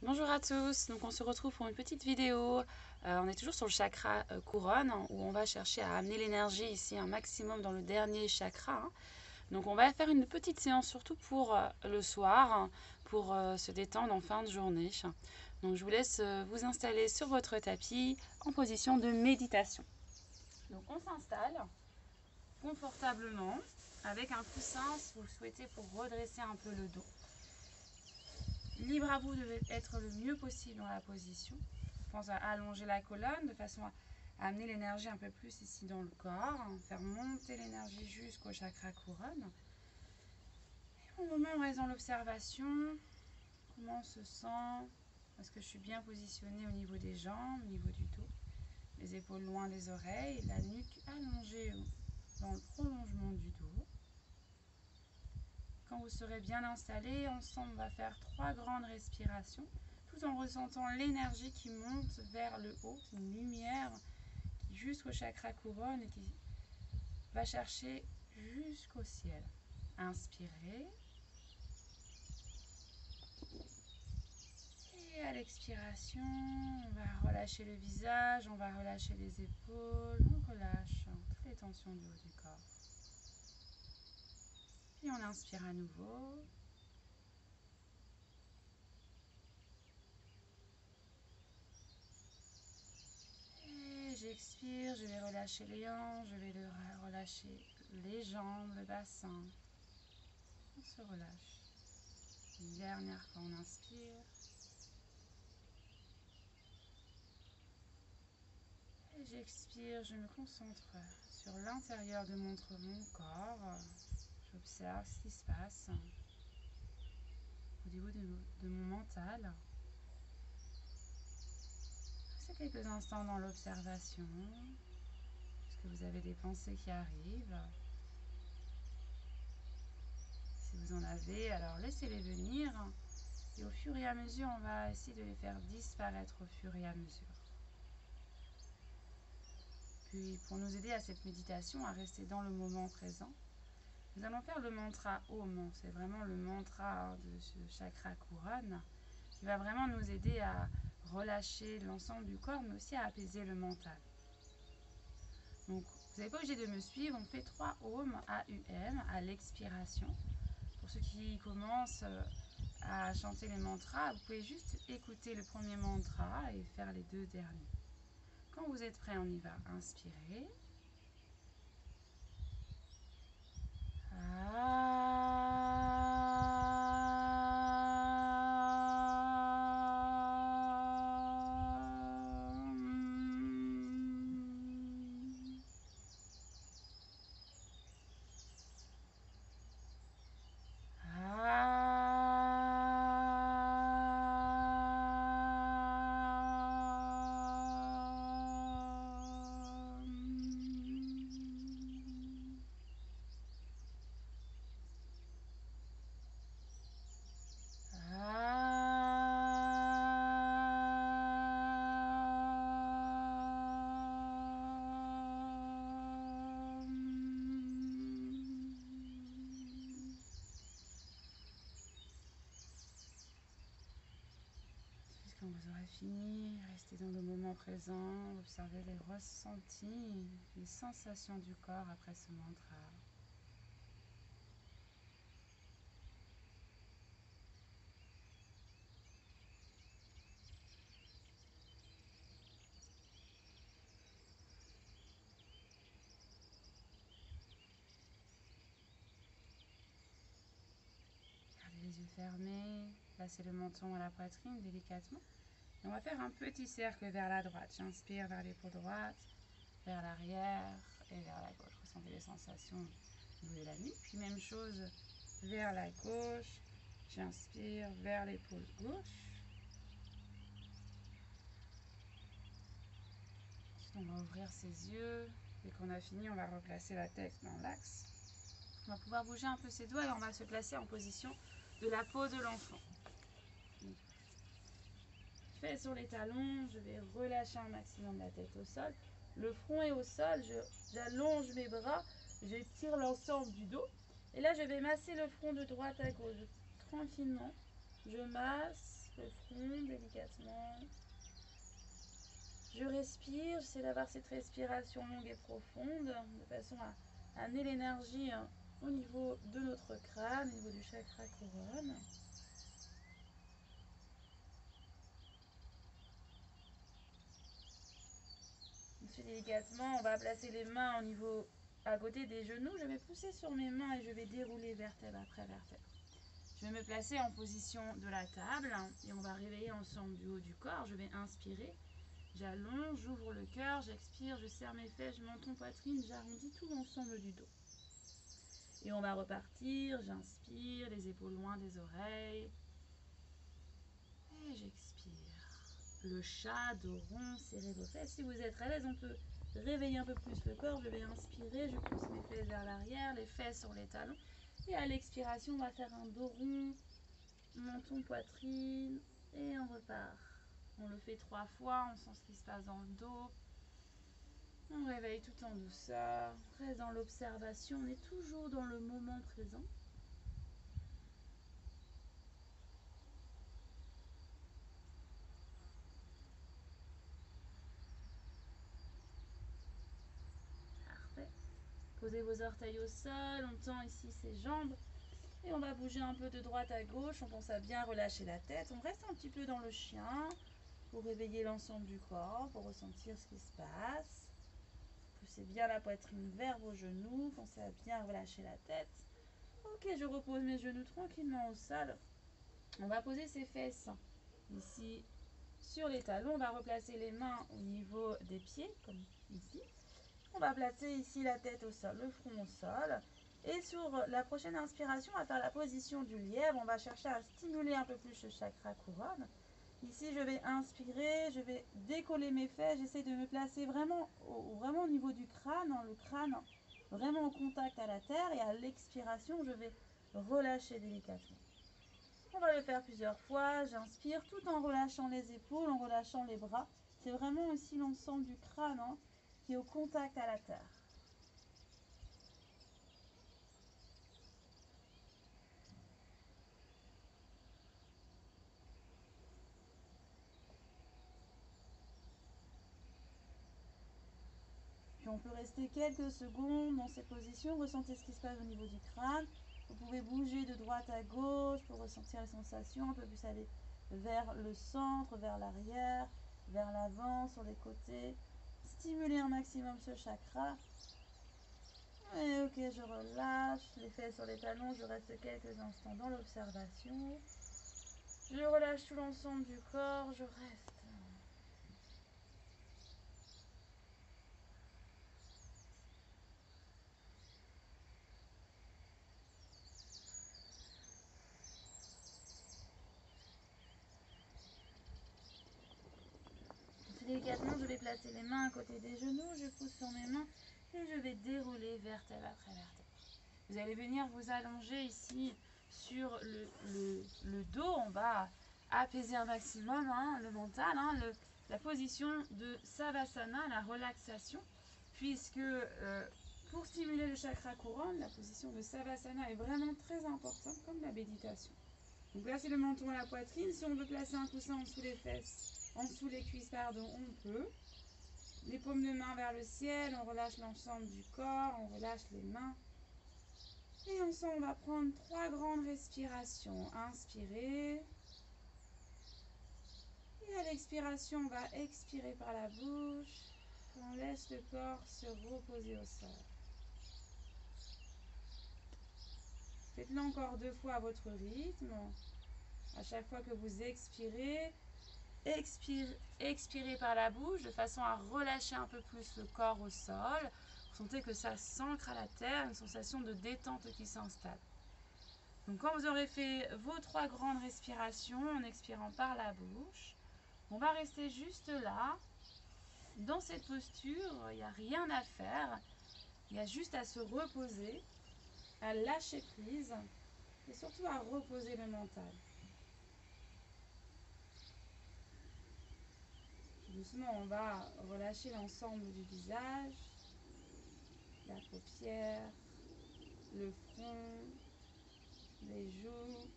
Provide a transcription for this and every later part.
Bonjour à tous, donc on se retrouve pour une petite vidéo. On est toujours sur le chakra couronne où on va chercher à amener l'énergie ici un maximum dans le dernier chakra. Donc on va faire une petite séance surtout pour le soir, pour se détendre en fin de journée. Donc je vous laisse vous installer sur votre tapis en position de méditation. Donc on s'installe confortablement avec un coussin si vous le souhaitez pour redresser un peu le dos. Libre à vous de être le mieux possible dans la position. Je pense à allonger la colonne de façon à amener l'énergie un peu plus ici dans le corps, faire monter l'énergie jusqu'au chakra couronne. Et au moment où on reste dans l'observation, comment on se sent? Est-ce que je suis bien positionnée au niveau des jambes, au niveau du dos? Les épaules loin des oreilles, la nuque allongée dans le prolongement du dos. Quand vous serez bien installé, ensemble on va faire 3 grandes respirations, tout en ressentant l'énergie qui monte vers le haut, une lumière qui jusqu'au chakra couronne et qui va chercher jusqu'au ciel. Inspirez. Et à l'expiration, on va relâcher le visage, on va relâcher les épaules, on relâche toutes les tensions du haut du corps. Puis on inspire à nouveau. J'expire, je vais relâcher les hanches, je vais relâcher les jambes, le bassin. On se relâche. Une dernière fois, on inspire. Et j'expire, je me concentre sur l'intérieur de mon corps. J'observe ce qui se passe au niveau de mon mental. Restez quelques instants dans l'observation. Est-ce que vous avez des pensées qui arrivent? Si vous en avez, alors laissez-les venir. Et au fur et à mesure, on va essayer de les faire disparaître au fur et à mesure. Puis pour nous aider à cette méditation, à rester dans le moment présent, nous allons faire le mantra Om. C'est vraiment le mantra de ce chakra couronne qui va vraiment nous aider à relâcher l'ensemble du corps, mais aussi à apaiser le mental. Donc, vous n'êtes pas obligé de me suivre. On fait 3 Om, A-U-M, à l'expiration. Pour ceux qui commencent à chanter les mantras, vous pouvez juste écouter le premier mantra et faire les 2 derniers. Quand vous êtes prêt, on y va. Inspirez. Quand vous aurez fini, restez dans le moment présent, observez les ressentis, les sensations du corps après ce mantra. Gardez les yeux fermés, placez le menton à la poitrine délicatement. Et on va faire un petit cercle vers la droite. J'inspire vers l'épaule droite, vers l'arrière et vers la gauche. Ressentez les sensations au niveau de la nuque. Puis même chose vers la gauche. J'inspire vers l'épaule gauche. Ensuite, on va ouvrir ses yeux. Dès qu'on a fini, on va replacer la tête dans l'axe. On va pouvoir bouger un peu ses doigts et on va se placer en position de la peau de l'enfant. Fait sur les talons, je vais relâcher un maximum la tête au sol. Le front est au sol, j'allonge mes bras, j'étire l'ensemble du dos. Et là, je vais masser le front de droite à gauche. Tranquillement, je masse le front délicatement. Je respire, j'essaie d'avoir cette respiration longue et profonde de façon à amener l'énergie au niveau de notre crâne, au niveau du chakra couronne. Ensuite, délicatement, on va placer les mains au niveau à côté des genoux. Je vais pousser sur mes mains et je vais dérouler vertèbre après vertèbre. Je vais me placer en position de la table et on va réveiller l'ensemble du haut du corps. Je vais inspirer, j'allonge, j'ouvre le cœur, j'expire, je serre mes fesses, je menton, poitrine, j'arrondis tout l'ensemble du dos. Et on va repartir, j'inspire, les épaules loin des oreilles. Et j'expire. Le chat, dos rond, serrez vos fesses. Si vous êtes à l'aise, on peut réveiller un peu plus le corps. Je vais inspirer, je pousse mes fesses vers l'arrière, les fesses sur les talons. Et à l'expiration, on va faire un dos rond, menton, poitrine, et on repart. On le fait 3 fois, on sent ce qui se passe dans le dos. On réveille tout en douceur, on reste dans l'observation, on est toujours dans le moment présent. Parfait. Posez vos orteils au sol, on tend ici ses jambes. Et on va bouger un peu de droite à gauche, on pense à bien relâcher la tête. On reste un petit peu dans le chien pour réveiller l'ensemble du corps, pour ressentir ce qui se passe. Poussez bien la poitrine vers vos genoux, pensez à bien relâcher la tête. Ok, je repose mes genoux tranquillement au sol. On va poser ses fesses ici sur les talons. On va replacer les mains au niveau des pieds, comme ici. On va placer ici la tête au sol, le front au sol. Et sur la prochaine inspiration, on va faire la position du lièvre. On va chercher à stimuler un peu plus le chakra couronne. Ici, je vais inspirer, je vais décoller mes fesses. J'essaie de me placer vraiment au niveau du crâne, le crâne vraiment au contact à la terre. Et à l'expiration, je vais relâcher délicatement. On va le faire plusieurs fois. J'inspire tout en relâchant les épaules, en relâchant les bras. C'est vraiment aussi l'ensemble du crâne qui est au contact à la terre. Puis on peut rester quelques secondes dans cette position, ressentez ce qui se passe au niveau du crâne. Vous pouvez bouger de droite à gauche pour ressentir les sensations, un peu plus aller vers le centre, vers l'arrière, vers l'avant, sur les côtés. Stimuler un maximum ce chakra. Et ok, je relâche les fesses sur les talons, je reste quelques instants dans l'observation. Je relâche tout l'ensemble du corps, je reste. Délicatement, je vais placer les mains à côté des genoux, je pousse sur mes mains et je vais dérouler vertèbre après vertèbre. Vous allez venir vous allonger ici sur le dos, on va apaiser un maximum le mental, la position de Savasana, la relaxation, puisque pour stimuler le chakra couronne, la position de Savasana est vraiment très importante comme la méditation. Donc placez le menton à la poitrine, si on veut placer un coussin en dessous les fesses, en dessous les cuisses, pardon, on peut. Les paumes de main vers le ciel, on relâche l'ensemble du corps, on relâche les mains. Et ensemble, on va prendre 3 grandes respirations. Inspirez. Et à l'expiration, on va expirer par la bouche. On laisse le corps se reposer au sol. Faites-le encore 2 fois à votre rythme. À chaque fois que vous expirez, expirez par la bouche de façon à relâcher un peu plus le corps au sol. Vous sentez que ça s'ancre à la terre, une sensation de détente qui s'installe. Donc quand vous aurez fait vos 3 grandes respirations en expirant par la bouche, on va rester juste là, dans cette posture, il n'y a rien à faire, il y a juste à se reposer, à lâcher prise et surtout à reposer le mental. Doucement, on va relâcher l'ensemble du visage, la paupière, le front, les joues,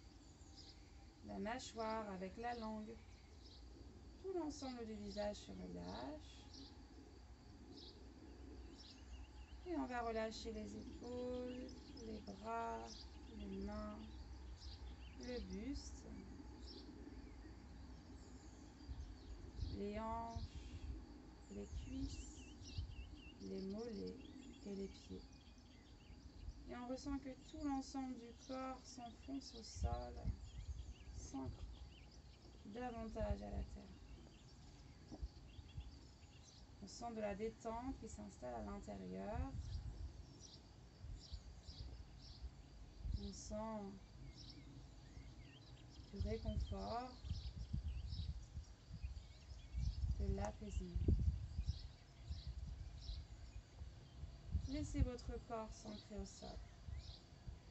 la mâchoire avec la langue. Tout l'ensemble du visage se relâche. Et on va relâcher les épaules, les bras, les mains, le buste, les hanches, les cuisses, les mollets et les pieds. Et on ressent que tout l'ensemble du corps s'enfonce au sol, s'ancre davantage à la terre. On sent de la détente qui s'installe à l'intérieur. On sent du réconfort, de l'apaisement. Laissez votre corps s'ancrer au sol.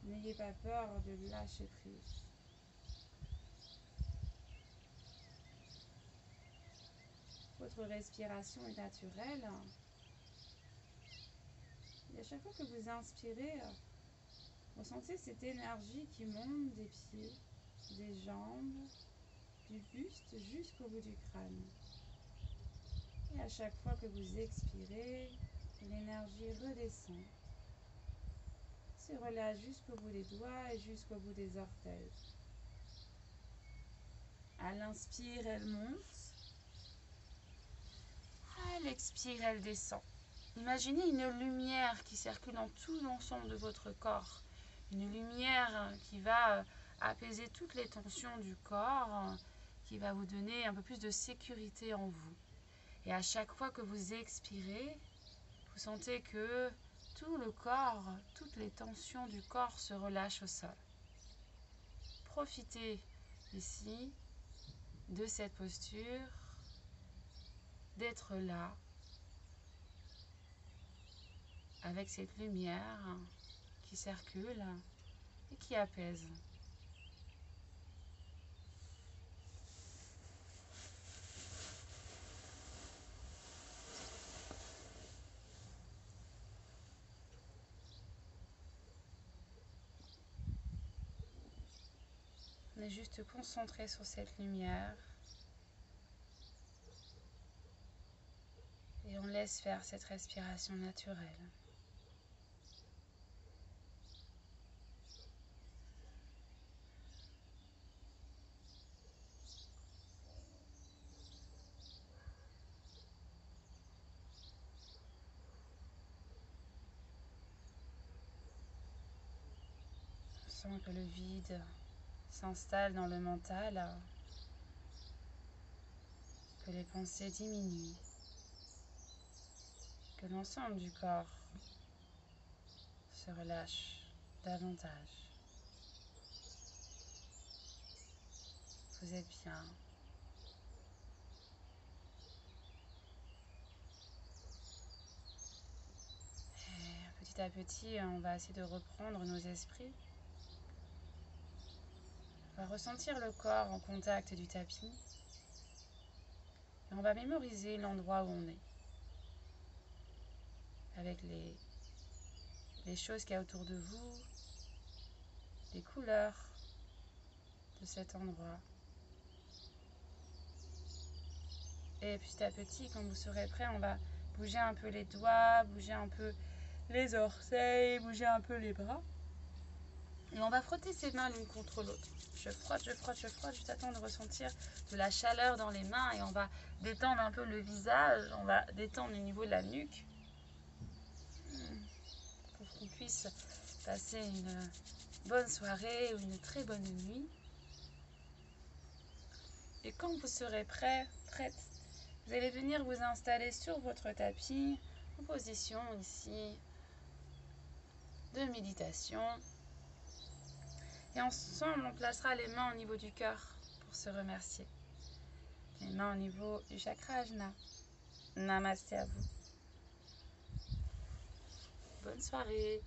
N'ayez pas peur de lâcher prise. Votre respiration est naturelle. Et à chaque fois que vous inspirez, ressentez cette énergie qui monte des pieds, des jambes, du buste jusqu'au bout du crâne. Et à chaque fois que vous expirez, l'énergie redescend, se relâche jusqu'au bout des doigts et jusqu'au bout des orteils. À l'inspire, elle monte. À l'expire, elle descend. Imaginez une lumière qui circule dans tout l'ensemble de votre corps. Une lumière qui va apaiser toutes les tensions du corps, qui va vous donner un peu plus de sécurité en vous. Et à chaque fois que vous expirez, vous sentez que tout le corps, toutes les tensions du corps se relâchent au sol. Profitez ici de cette posture, d'être là, avec cette lumière qui circule et qui apaise. On est juste concentré sur cette lumière et on laisse faire cette respiration naturelle. On sent que le vide s'installe dans le mental, que les pensées diminuent, que l'ensemble du corps se relâche davantage. Vous êtes bien. Et petit à petit, on va essayer de reprendre nos esprits. On va ressentir le corps en contact du tapis. Et on va mémoriser l'endroit où on est. Avec les choses qu'il y a autour de vous, les couleurs de cet endroit. Et petit à petit, quand vous serez prêt, on va bouger un peu les doigts, bouger un peu les orteils, bouger un peu les bras. Et on va frotter ses mains l'une contre l'autre. Je frotte, je frotte, je frotte, juste à temps de ressentir de la chaleur dans les mains. Et on va détendre un peu le visage, on va détendre le niveau de la nuque. Pour qu'on puisse passer une bonne soirée ou une très bonne nuit. Et quand vous serez prêt, prête, vous allez venir vous installer sur votre tapis en position ici de méditation. Et ensemble, on placera les mains au niveau du cœur pour se remercier. Les mains au niveau du chakra Ajna. Namasté à vous. Bonne soirée.